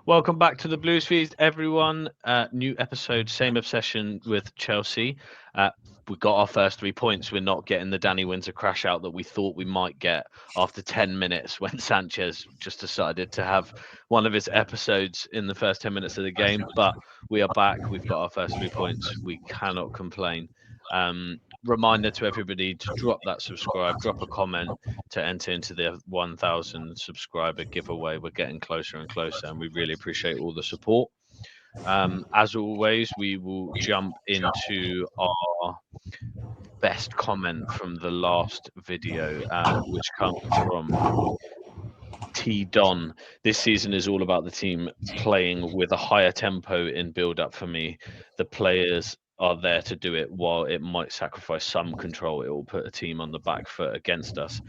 Welcome back to the Blues Feast, everyone. New episode, same obsession with Chelsea. We got our first 3 points. We're not getting the Danny Winter crash out that we thought we might get after 10 minutes when Sanchez just decided to have one of his episodes in the first 10 minutes of the game. But we are back. We've got our first 3 points. We cannot complain. Reminder to everybody to drop that subscribe, drop a comment to enter into the 1,000 subscriber giveaway. We're getting closer and closer, and we really appreciate all the support. As always, we will jump into our best comment from the last video, which comes from T Don. This season is all about the team playing with a higher tempo in build up for me. The players are there to do it. While it might sacrifice some control, it will put a team on the back foot against us.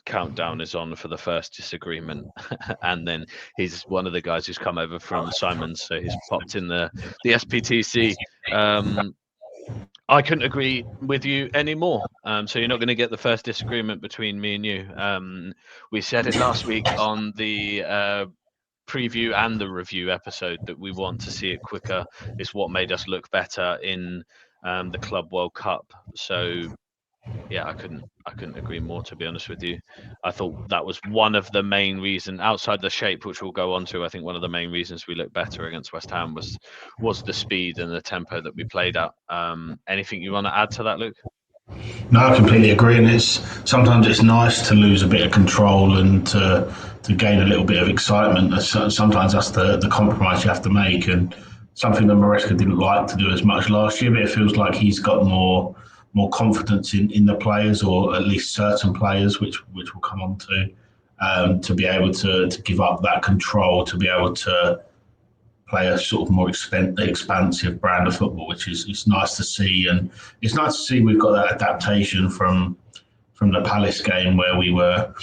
Countdown is on for the first disagreement. And then he's one of the guys who's come over from Simon's, so he's popped in the SPTC. I couldn't agree with you anymore. So you're not going to get the first disagreement between me and you. We said it last week on the preview and the review episode that we want to see it quicker. It's what made us look better in the Club World Cup. So yeah, I couldn't agree more, to be honest with you. I thought that was one of the main reasons, outside the shape, which we'll go on to. I think one of the main reasons we looked better against West Ham was the speed and the tempo that we played at. Anything you want to add to that, Luke? No, I completely agree. And sometimes it's nice to lose a bit of control and to gain a little bit of excitement. Sometimes that's the compromise you have to make, and something that Maresca didn't like to do as much last year. But it feels like he's got more confidence in the players, or at least certain players, which we'll come on to be able to give up that control, to be able to play a sort of more expansive brand of football, which is nice to see. And it's nice to see we've got that adaptation from the Palace game, where we were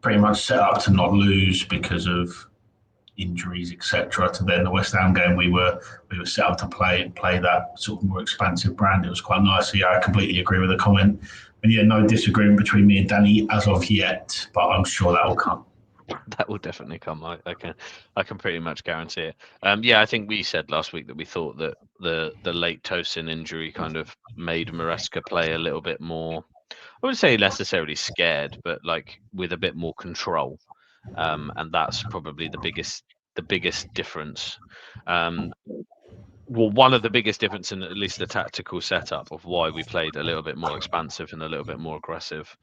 pretty much set up to not lose because of injuries, etc., to then the West Ham game we were set up to play that sort of more expansive brand. It was quite nice. So yeah, I completely agree with the comment. And yeah, no disagreement between me and Danny as of yet, but I'm sure that will come. That will definitely come. I can pretty much guarantee it. Yeah, I think we said last week that we thought that the late Tosin injury kind of made Maresca play a little bit more, I wouldn't say necessarily scared, but like with a bit more control. And that's probably the biggest difference. Well, one of the biggest difference in at least the tactical setup of why we played a little bit more expansive and a little bit more aggressive,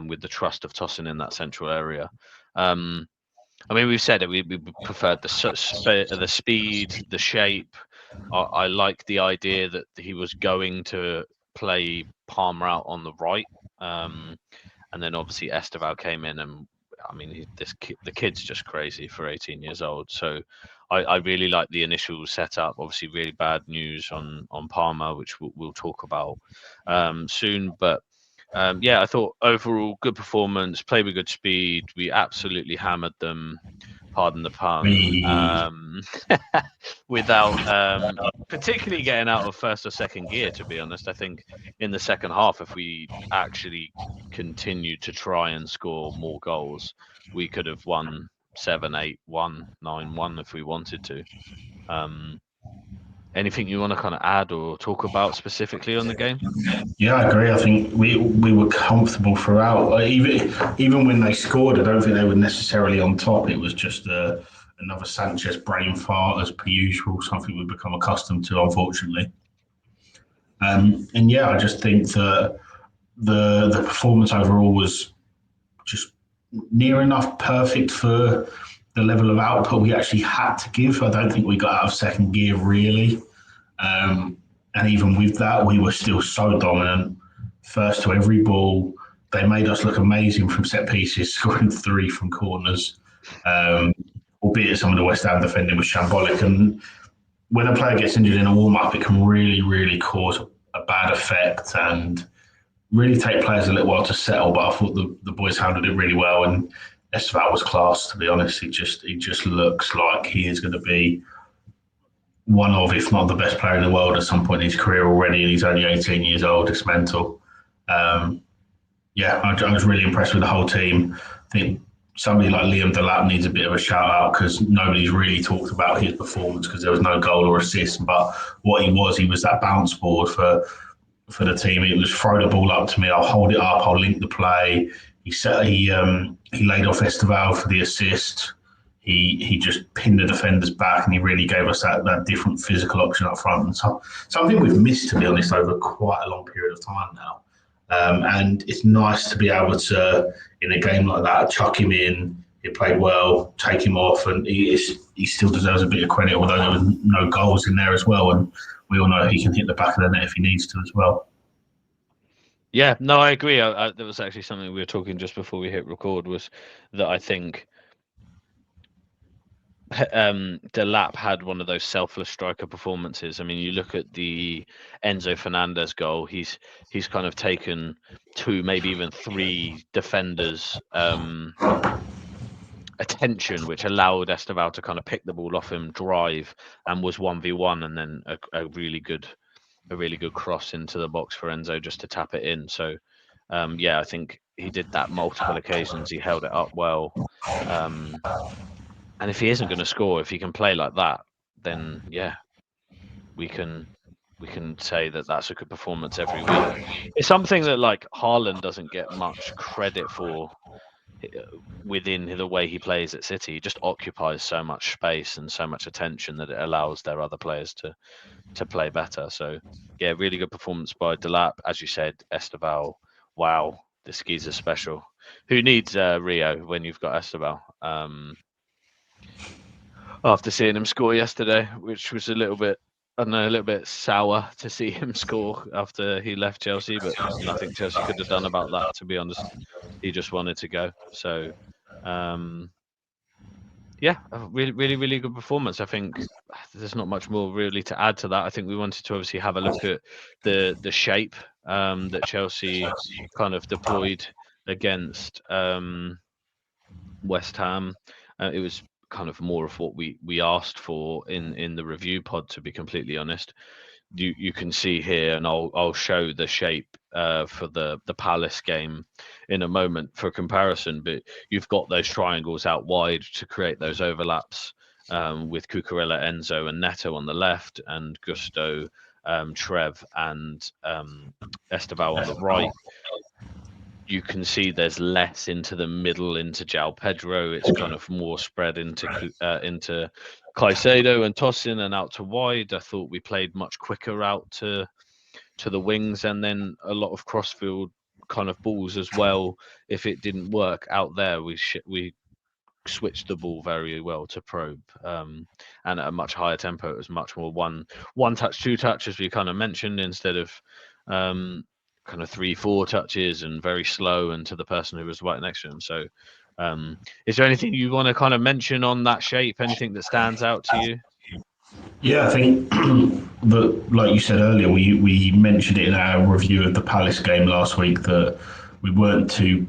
with the trust of Tosin in that central area. I mean, we've said it. We preferred the speed, the shape. I like the idea that he was going to play Palmer out on the right, and then obviously Estevao came in, and I mean, the kid's just crazy for 18 years old. So I really like the initial setup. Obviously, really bad news on Palmer, which we'll talk about soon, but. Yeah, I thought overall good performance, play with good speed. We absolutely hammered them, pardon the pun, without particularly getting out of first or second gear, to be honest. I think in the second half, if we actually continued to try and score more goals, we could have won 7-8-1, 9-1 if we wanted to. Anything you want to kind of add or talk about specifically on the game? Yeah, I agree. I think we were comfortable throughout. Like, even when they scored, I don't think they were necessarily on top. It was just another Sanchez brain fart, as per usual, something we've become accustomed to, unfortunately. And yeah, I just think that the performance overall was just near enough perfect for the level of output we actually had to give. I don't think we got out of second gear, really. And even with that, we were still so dominant. First to every ball. They made us look amazing from set pieces, scoring 3 from corners. Albeit some of the West Ham defending was shambolic. And when a player gets injured in a warm-up, it can really, really cause a bad effect and really take players a little while to settle. But I thought the boys handled it really well. And Estevao was class, to be honest. He just looks like he is going to be one of, if not the best player in the world at some point in his career already, and he's only 18 years old. It's mental. Yeah, I was really impressed with the whole team. I think somebody like Liam Delap needs a bit of a shout out because nobody's really talked about his performance because there was no goal or assist. But what he was that bounce board for the team. It was throw the ball up to me, I'll hold it up, I'll link the play. He laid off Estevao for the assist. He just pinned the defenders back, and he really gave us that different physical option up front. And something we've missed, to be honest, over quite a long period of time now. And it's nice to be able to, in a game like that, chuck him in. He played well, take him off, and he still deserves a bit of credit, although there was no goals in there as well. And we all know he can hit the back of the net if he needs to as well. Yeah, no, I agree. There was actually something we were talking just before we hit record, was that I think Delap had one of those selfless striker performances. I mean, you look at the Enzo Fernandez goal, he's kind of taken 2, maybe even 3 defenders' attention, which allowed Estevao to kind of pick the ball off him, drive, and was 1v1, and then a really good cross into the box for Enzo just to tap it in. So yeah, I think he did that multiple occasions. He held it up well. And if he isn't going to score, if he can play like that, then yeah, we can say that that's a good performance every week. It's something that like Haaland doesn't get much credit for within the way he plays at City. He just occupies so much space and so much attention that it allows their other players to play better. So yeah, really good performance by Delap. As you said, Estevao, wow, this geezer's special. Who needs Rio when you've got Estevao? After seeing him score yesterday, which was a little bit sour to see him score after he left Chelsea, but nothing Chelsea could have done about that, to be honest. He just wanted to go. So, yeah, a really good performance. I think there's not much more really to add to that. I think we wanted to obviously have a look at the shape that Chelsea kind of deployed against West Ham. It was kind of more of what we asked for in the review pod, to be completely honest. You can see here, and I'll show the shape for the Palace game in a moment for comparison, but you've got those triangles out wide to create those overlaps with Cucurella, Enzo and Neto on the left, and Gusto, Trev and Estevao on the right. You can see there's less into the middle into João Pedro. It's kind of more spread into Caicedo and Tosin and out to wide. I thought we played much quicker out to the wings, and then a lot of crossfield kind of balls as well. If it didn't work out there, we switched the ball very well to Probe, and at a much higher tempo. It was much more one touch, 2 touch, as we kind of mentioned, instead of kind of 3-4 touches and very slow and to the person who was right next to him. So is there anything you want to kind of mention on that shape? Anything that stands out to you? Yeah, I think that, like you said earlier, we mentioned it in our review of the Palace game last week that we weren't too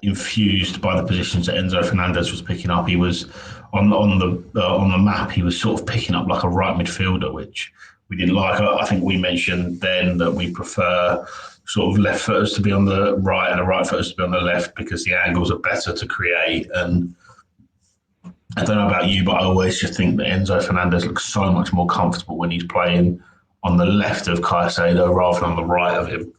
infused by the positions that Enzo Fernandez was picking up. He was on the map. He was sort of picking up like a right midfielder, which we didn't like. I think we mentioned then that we prefer sort of left footers to be on the right and the right footers to be on the left because the angles are better to create. And I don't know about you, but I always just think that Enzo Fernandez looks so much more comfortable when he's playing on the left of Caicedo rather than on the right of him.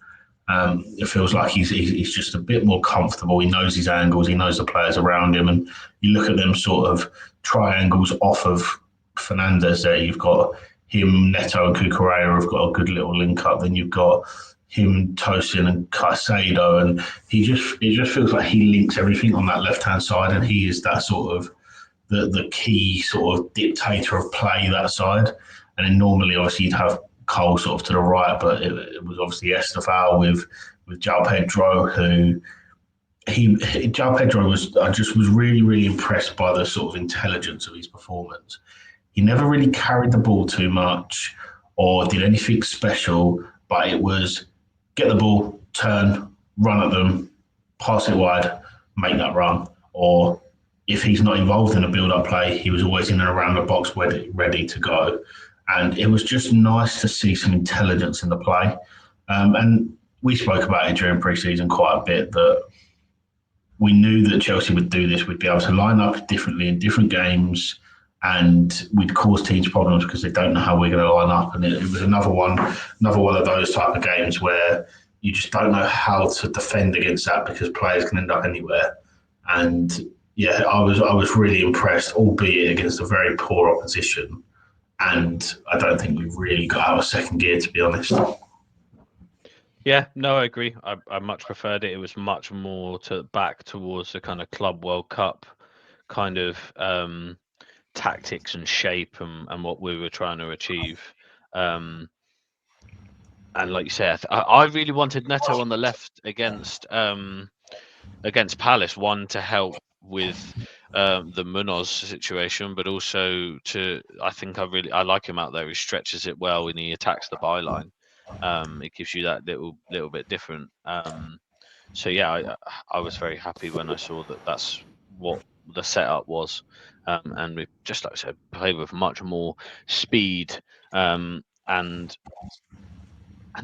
It feels like he's just a bit more comfortable. He knows his angles. He knows the players around him. And you look at them sort of triangles off of Fernandez there. You've got him, Neto and Cucurella have got a good little link up. Then you've got him, Tosin and Caicedo. And it just feels like he links everything on that left-hand side. And he is that sort of the key sort of dictator of play that side. And then normally, obviously, you'd have Cole sort of to the right, but it was obviously Estevao with João Pedro, who João Pedro was really impressed by the sort of intelligence of his performance. He never really carried the ball too much or did anything special, but it was get the ball, turn, run at them, pass it wide, make that run. Or if he's not involved in a build-up play, he was always in and around the box ready to go. And it was just nice to see some intelligence in the play. And we spoke about it during pre-season quite a bit, that we knew that Chelsea would do this. We'd be able to line up differently in different games, and we'd cause teams problems because they don't know how we're going to line up. And it was another one of those type of games where you just don't know how to defend against that because players can end up anywhere. And yeah, I was really impressed, albeit against a very poor opposition. And I don't think we've really got out of second gear, to be honest. Yeah, no, I agree. I much preferred it. It was much more back towards the kind of Club World Cup kind of tactics and shape and what we were trying to achieve. And like you said, I really wanted Neto on the left against Palace, one to help with the Munoz situation, but also I like him out there. He stretches it well and he attacks the byline. It gives you that little bit different. So yeah, I was very happy when I saw that that's what the setup was, and we just like I said, played with much more speed and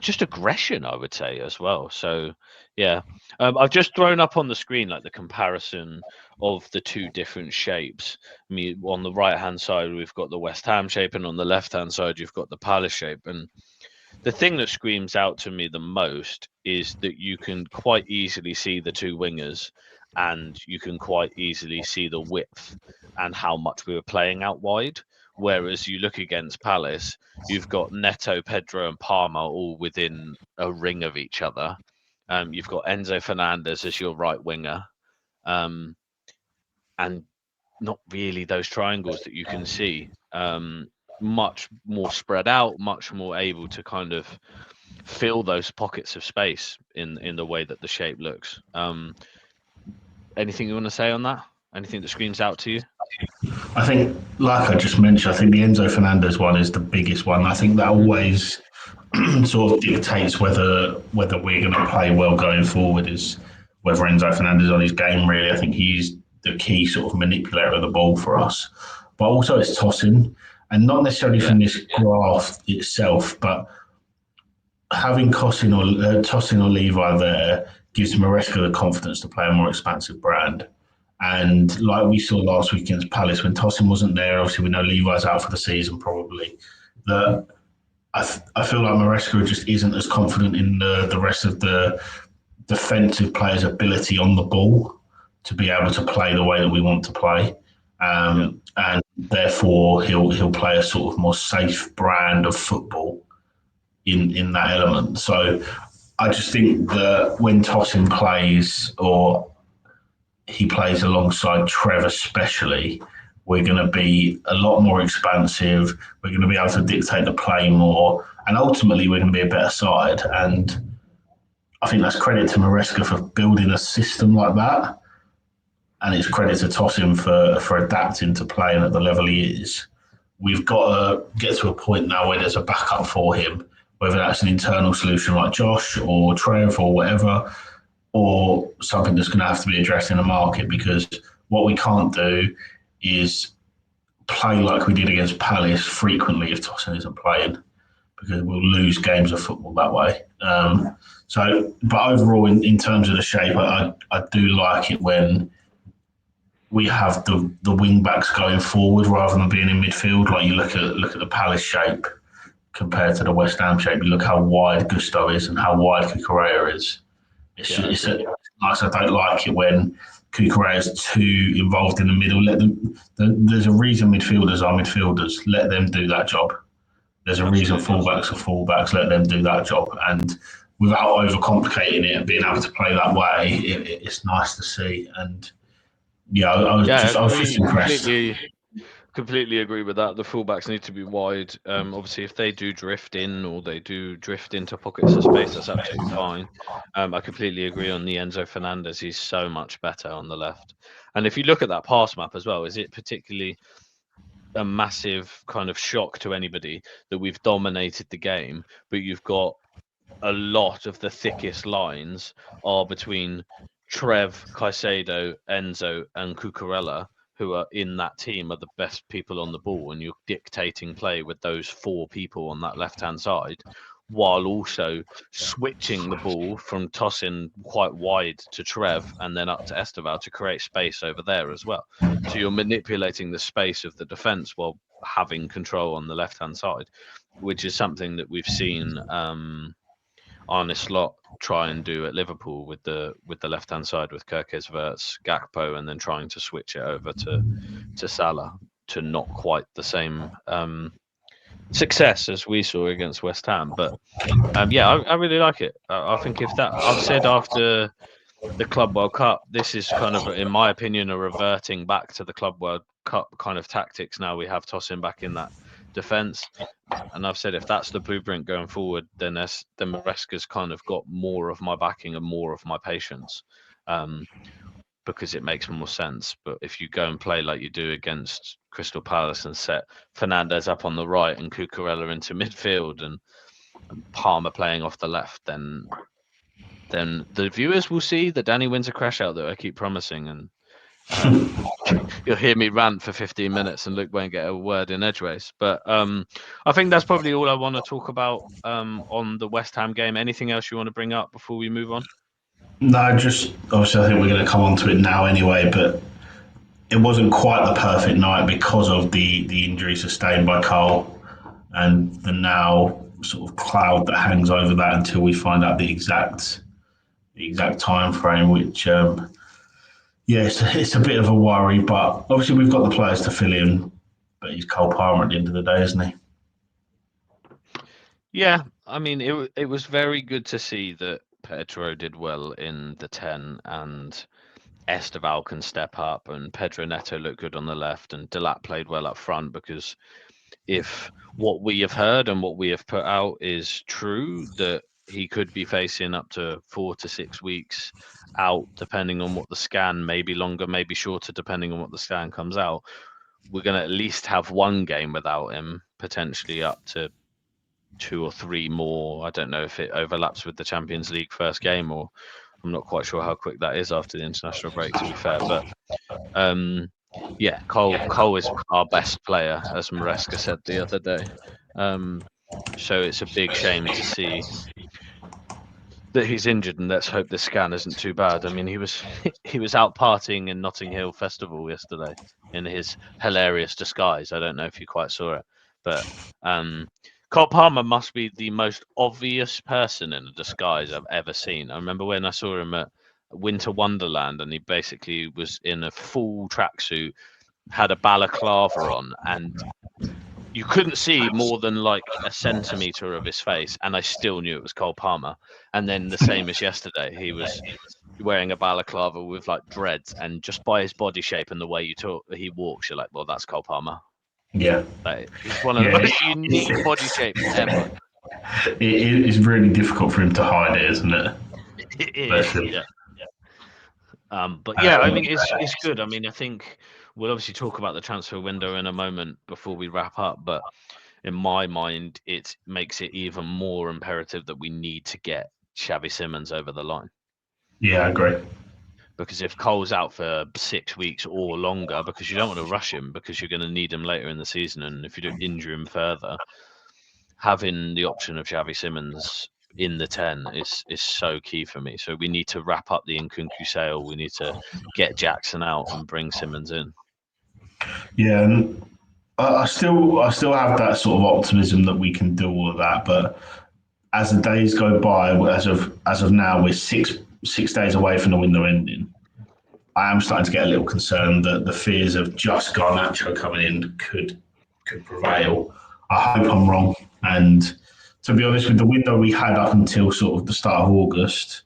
just aggression, I would say as well. So yeah, I've just thrown up on the screen like the comparison of the two different shapes. I mean, on the right hand side we've got the West Ham shape, and on the left hand side you've got the Palace shape. And the thing that screams out to me the most is that you can quite easily see the two wingers, and you can quite easily see the width and how much we were playing out wide. Whereas you look against Palace, you've got Neto, Pedro, and Palmer all within a ring of each other. You've got Enzo Fernandez as your right winger, and not really those triangles that you can see. Much more spread out, much more able to kind of fill those pockets of space in the way that the shape looks. Anything you want to say on that? Anything that screams out to you? I think, like I just mentioned, I think the Enzo Fernandez one is the biggest one. I think that always sort of dictates whether we're going to play well going forward, is whether Enzo Fernandez on his game, really. I think he's the key sort of manipulator of the ball for us. But also it's tossing, and not necessarily from this graph itself, but having Tosin or Levi there gives Maresca the confidence to play a more expansive brand. And like we saw last week against Palace, when Tosin wasn't there, obviously we know Levi's out for the season probably, that I feel like Maresca just isn't as confident in the rest of the defensive players' ability on the ball to be able to play the way that we want to play. And therefore he'll play a sort of more safe brand of football in that element. So I just think that when Tosin plays, or he plays alongside Trev especially, we're going to be a lot more expansive. We're going to be able to dictate the play more, and ultimately we're going to be a better side. And I think that's credit to Maresca for building a system like that, and it's credit to Tosin for adapting to playing at the level he is. We've got to get to a point now where there's a backup for him, whether that's an internal solution like Josh or Trev or whatever, or something that's going to have to be addressed in the market, because what we can't do is play like we did against Palace frequently if Tosin isn't playing, because we'll lose games of football that way. But overall, in terms of the shape, I do like it when we have the wing backs going forward rather than being in midfield. Like you look at the Palace shape compared to the West Ham shape. You look how wide Gusto is and how wide Cucurella is. It's nice. I don't like it when Cucurella is too involved in the middle. There's a reason midfielders are midfielders. Let them do that job. There's a reason fullbacks are fullbacks. Let them do that job. And without overcomplicating it and being able to play that way, it's nice to see. And yeah, I was just impressed. Completely agree with that. The fullbacks need to be wide. Obviously, if they do drift in or they do drift into pockets of space, that's absolutely fine. I completely agree on the Enzo Fernandez. He's so much better on the left. And if you look at that pass map as well, is it particularly a massive kind of shock to anybody that we've dominated the game, but you've got a lot of the thickest lines are between Trev, Caicedo, Enzo, and Cucurella, who are in that team are the best people on the ball, and you're dictating play with those four people on that left-hand side. while also switching the ball from tossing quite wide to Trev and then up to Estevao to create space over there as well. So you're manipulating the space of the defence while having control on the left-hand side, which is something that we've seen Arne Slot try and do at Liverpool with the left-hand side with Kerkez, Wirtz, Gakpo, and then trying to switch it over to Salah, to not quite the same success as we saw against West Ham. But yeah, I really like it. I think if that, I've said after the Club World Cup, this is kind of, in my opinion, a reverting back to the Club World Cup kind of tactics. Now we have Tosin back in that defence, and I've said if that's the blueprint going forward, then Maresca's kind of got more of my backing and more of my patience. Because it makes more sense. But if you go and play like you do against Crystal Palace and set Fernandes up on the right and Cucurella into midfield and Palmer playing off the left, then the viewers will see that Danny wins a crash out that I keep promising, and you'll hear me rant for 15 minutes and Luke won't get a word in edgeways. But I think that's probably all I want to talk about on the West Ham game. Anything else you want to bring up before we move on? No, just obviously I think we're going to come on to it now anyway, but it wasn't quite the perfect night because of the injury sustained by Cole and the now sort of cloud that hangs over that until we find out the exact time frame, which it's a bit of a worry, but obviously we've got the players to fill in, but he's Cole Palmer at the end of the day, isn't he? Yeah, I mean, it was very good to see that Pedro did well in the 10 and Estevao can step up and Pedro Neto looked good on the left and Delat played well up front, because if what we have heard and what we have put out is true, that he could be facing up to 4 to 6 weeks out, depending on what the scan, maybe longer, maybe shorter, depending on what the scan comes out, we're going to at least have one game without him, potentially up to 2 or 3 more. I don't know if it overlaps with the Champions League first game, or I'm not quite sure how quick that is after the international break, to be fair. But yeah, Cole is our best player, as Maresca said the other day. So it's a big shame to see that he's injured, and let's hope the scan isn't too bad. I mean, he was out partying in Notting Hill Festival yesterday in his hilarious disguise. I don't know if you quite saw it, but Cole Palmer must be the most obvious person in a disguise I've ever seen. I remember when I saw him at Winter Wonderland, and he basically was in a full tracksuit, had a balaclava on, and you couldn't see more than like a centimetre of his face, and I still knew it was Cole Palmer. And then the same as yesterday, he was wearing a balaclava with like dreads, and just by his body shape and the way he walks, you're like, well, that's Cole Palmer. Yeah. He's one of the most unique body shapes ever. It is really difficult for him to hide it, isn't it? It is, yeah. But yeah, I mean, it's good. I mean, I think we'll obviously talk about the transfer window in a moment before we wrap up, but in my mind, it makes it even more imperative that we need to get Xavi Simons over the line. Yeah, I agree. Because if Cole's out for 6 weeks or longer, because you don't want to rush him, because you're going to need him later in the season, and if you don't injure him further, having the option of Xavi Simons in the 10 is so key for me. So we need to wrap up the Nkunku sale. We need to get Jackson out and bring Simons in. Yeah, and I still have that sort of optimism that we can do all of that. But as the days go by, as of now, we're six days away from the window ending. I am starting to get a little concerned that the fears of just Garnacho coming in could prevail. I hope I'm wrong. And to be honest, with the window we had up until sort of the start of August,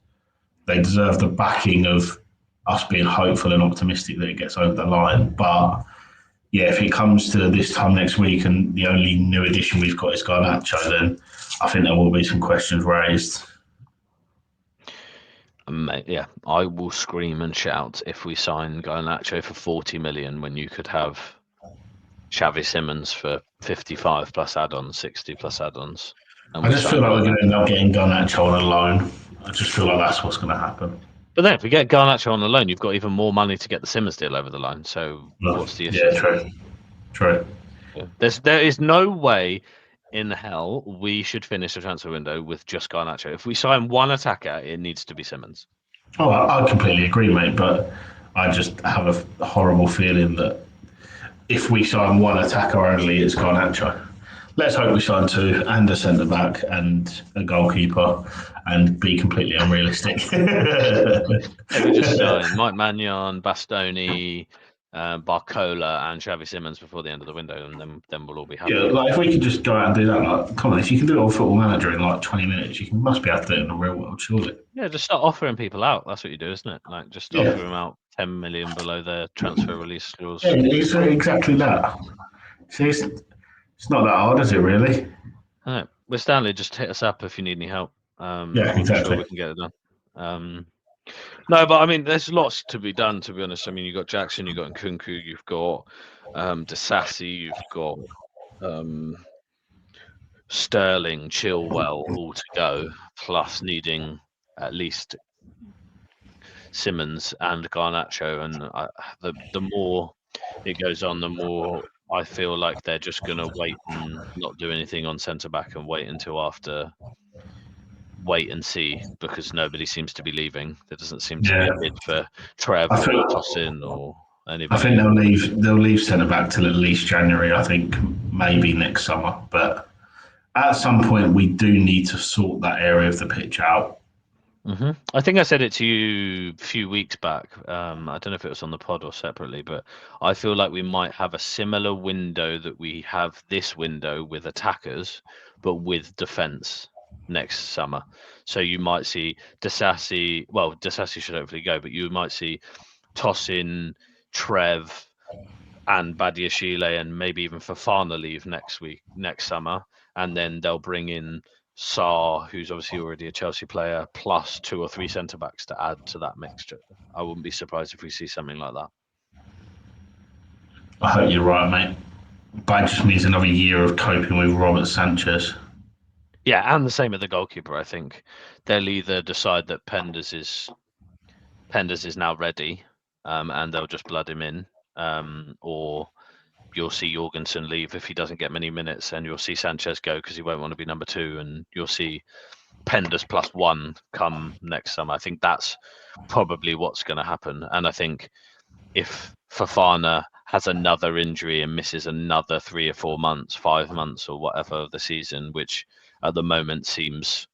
they deserve the backing of us being hopeful and optimistic that it gets over the line. But yeah, if it comes to this time next week and the only new addition we've got is Garnacho, then I think there will be some questions raised. Yeah, I will scream and shout if we sign Garnacho for 40 million when you could have Xavi Simons for 55 plus add-ons, 60 plus add-ons. I just feel like we're going to end up getting Garnacho on a loan. I just feel like that's what's going to happen. But then if we get Garnacho on the loan, you've got even more money to get the Simons deal over the line. So what's the issue? Yeah, true. Yeah. There is no way in hell we should finish the transfer window with just Garnacho? If we sign one attacker, it needs to be Simmons. Oh, I completely agree, mate. But I just have a horrible feeling that if we sign one attacker only, it's Garnacho. Let's hope we sign two and a centre back and a goalkeeper, and be completely unrealistic. If we just sign Mike Magnon, Bastoni, Barcola, and Xavi Simmons before the end of the window, and then we'll all be happy. Yeah, like if we could just go out and do that, like, come on, if you can do it on Football Manager in like 20 minutes, must be able to do it in the real world, surely. Yeah, just start offering people out. That's what you do, isn't it? Like, just offer them out 10 million below their transfer release clause. Yeah, it's exactly that. See, it's not that hard, is it, really? All right. Well, Stanley, just hit us up if you need any help. Yeah, exactly. I'm sure we can get it done. No, but I mean, there's lots to be done, to be honest. I mean, you've got Jackson, you've got Nkunku, you've got Disassi, you've got Sterling, Chilwell, all to go, plus needing at least Simmons and Garnacho. And the more it goes on, the more I feel like they're just going to wait and not do anything on centre-back and wait until after... wait and see, because nobody seems to be leaving. There doesn't seem to be a bid for Trev or Tosin or anybody. I think they'll leave centre back till at least January. I think maybe next summer, but at some point we do need to sort that area of the pitch out. Mm-hmm. I think I said it to you a few weeks back. I don't know if it was on the pod or separately, but I feel like we might have a similar window that we have this window with attackers, but with defence next summer. So you might see Disassi. Well, Disassi should hopefully go, but you might see Tosin, Trev, and Badiashile, and maybe even Fofana leave next summer, and then they'll bring in Sarr, who's obviously already a Chelsea player, plus 2 or 3 centre backs to add to that mixture. I wouldn't be surprised if we see something like that. I hope you're right, mate. But it just means another year of coping with Robert Sanchez. Yeah, and the same with the goalkeeper. I think they'll either decide that Penders is now ready, and they'll just blood him in, or you'll see Jorgensen leave if he doesn't get many minutes, and you'll see Sanchez go because he won't want to be number 2, and you'll see Penders +1 come next summer. I think that's probably what's going to happen. And I think if Fofana has another injury and misses another 3 or 4 months, 5 months or whatever of the season, which at the moment seems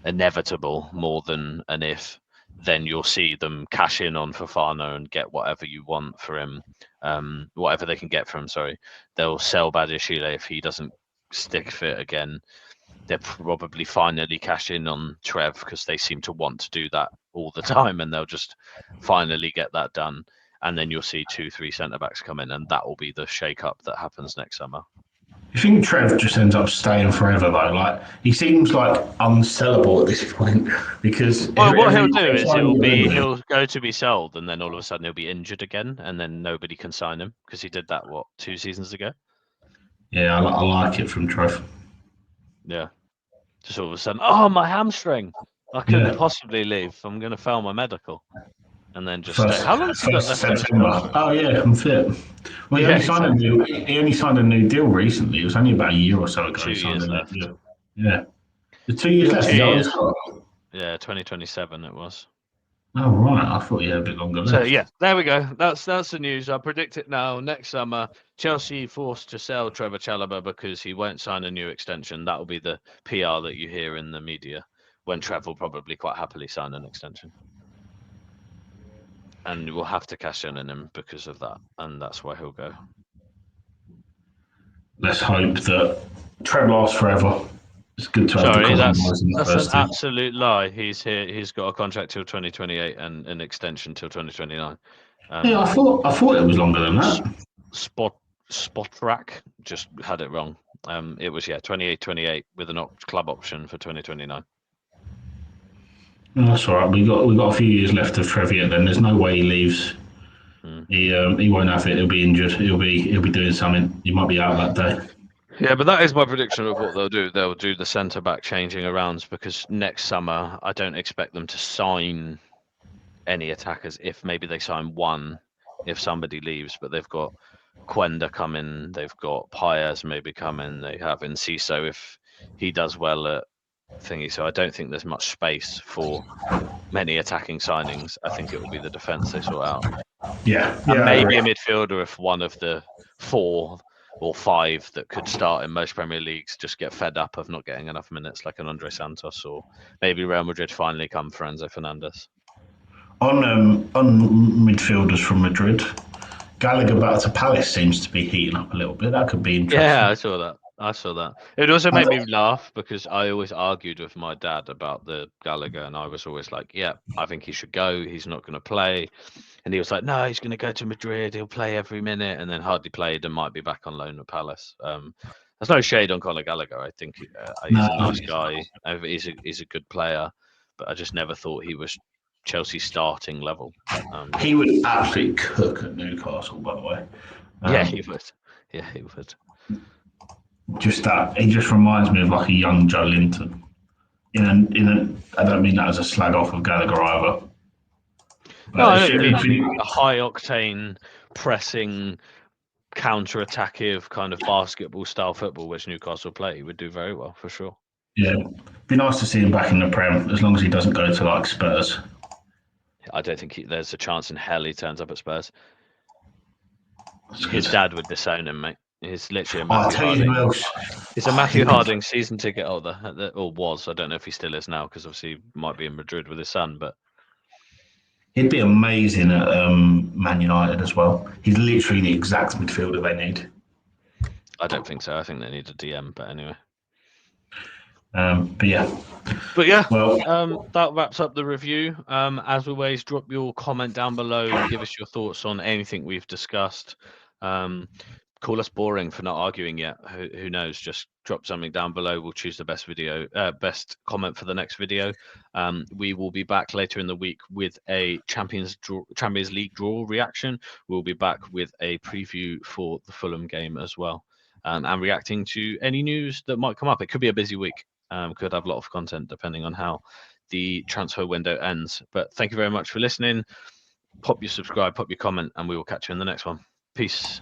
inevitable more than an if, then you'll see them cash in on Fofana and get whatever you want for him, whatever they can get from him, sorry. They'll sell Badiashile if he doesn't stick fit again. They'll probably finally cash in on Trev because they seem to want to do that all the time, and they'll just finally get that done. And then you'll see 2-3 centre-backs come in, and that will be the shake-up that happens next summer. You think Trev just ends up staying forever, though? Like, he seems like unsellable at this point because... Well, what he'll do is he'll go to be sold, and then all of a sudden he'll be injured again, and then nobody can sign him because he did that, 2 seasons ago? Yeah, I like it from Trev. Yeah. Just all of a sudden, oh, my hamstring. I couldn't possibly leave. I'm going to fail my medical. And then just stay. How long has he got left in September? Oh, yeah, I'm fit. Well, he only signed a new deal recently. It was only about a year or so ago. 2 years left. Deal. Yeah. The 2 years left. Yeah, 2027 it was. Oh, right. I thought you had a bit longer left. So, yeah, there we go. That's the news. I predict it now. Next summer, Chelsea forced to sell Trevor Chalobah because he won't sign a new extension. That will be the PR that you hear in the media, when Trev will probably quite happily sign an extension. And we'll have to cash in on him because of that, and that's why he'll go. Let's hope that Trev lasts forever. It's good to have the compromise in the first an absolute lie. He's here. He's got a contract till 2028 and an extension till 2029. Yeah, I thought it was longer than that. Spot track just had it wrong. It was 28 with an club option for 2029. That's all right. We got a few years left of Trev yet. Then there's no way he leaves. He won't have it. He'll be injured. He'll be doing something. He might be out that day. Yeah, but that is my prediction of what they'll do. They'll do the centre back changing arounds because next summer I don't expect them to sign any attackers. If maybe they sign one, if somebody leaves, but they've got Quenda coming. They've got Paez maybe coming. They have Enciso if he does well at thingy. So I don't think there's much space for many attacking signings. I think it will be the defence they sort out. Yeah, And I maybe agree. a midfielder if one of the 4 or 5 that could start in most Premier Leagues just get fed up of not getting enough minutes, like an Andre Santos, or maybe Real Madrid finally come for Enzo Fernandez. On midfielders from Madrid, Gallagher back to Palace seems to be heating up a little bit. That could be interesting. Yeah, I saw that. It also made me laugh because I always argued with my dad about the Gallagher, and I was always like, "Yeah, I think he should go. He's not going to play." And he was like, "No, he's going to go to Madrid. He'll play every minute," and then hardly played and might be back on loan at Palace. There's no shade on Conor Gallagher. I think he's a nice guy. He's a good player, but I just never thought he was Chelsea starting level. He would absolutely cook at Newcastle, by the way. Yeah, he would. Yeah, he would. Just that he just reminds me of like a young Joe Linton. I don't mean that as a slag off of Gallagher either. But No, I know what you mean. A high octane pressing, counter-attackive kind of basketball style football which Newcastle play, he would do very well for sure. Yeah, be nice to see him back in the Prem as long as he doesn't go to like Spurs. I don't think there's a chance in hell he turns up at Spurs. That's His good. dad would disown him, mate. He's literally a I'll Matthew tell you Harding. who else. He's a Matthew Harding season ticket holder, or was. I don't know if he still is now because obviously he might be in Madrid with his son, but He'd be amazing at Man United as well. He's literally the exact midfielder they need. I don't think so. I think they need a DM, but anyway. But yeah, well, that wraps up the review. As always, drop your comment down below and give us your thoughts on anything we've discussed. Call us boring for not arguing yet. Who knows? Just drop something down below. We'll choose the best comment for the next video. We will be back later in the week with a Champions League draw reaction. We'll be back with a preview for the Fulham game as well, and reacting to any news that might come up. It could be a busy week. Could have a lot of content depending on how the transfer window ends. But thank you very much for listening. Pop your subscribe, pop your comment, and we will catch you in the next one. Peace.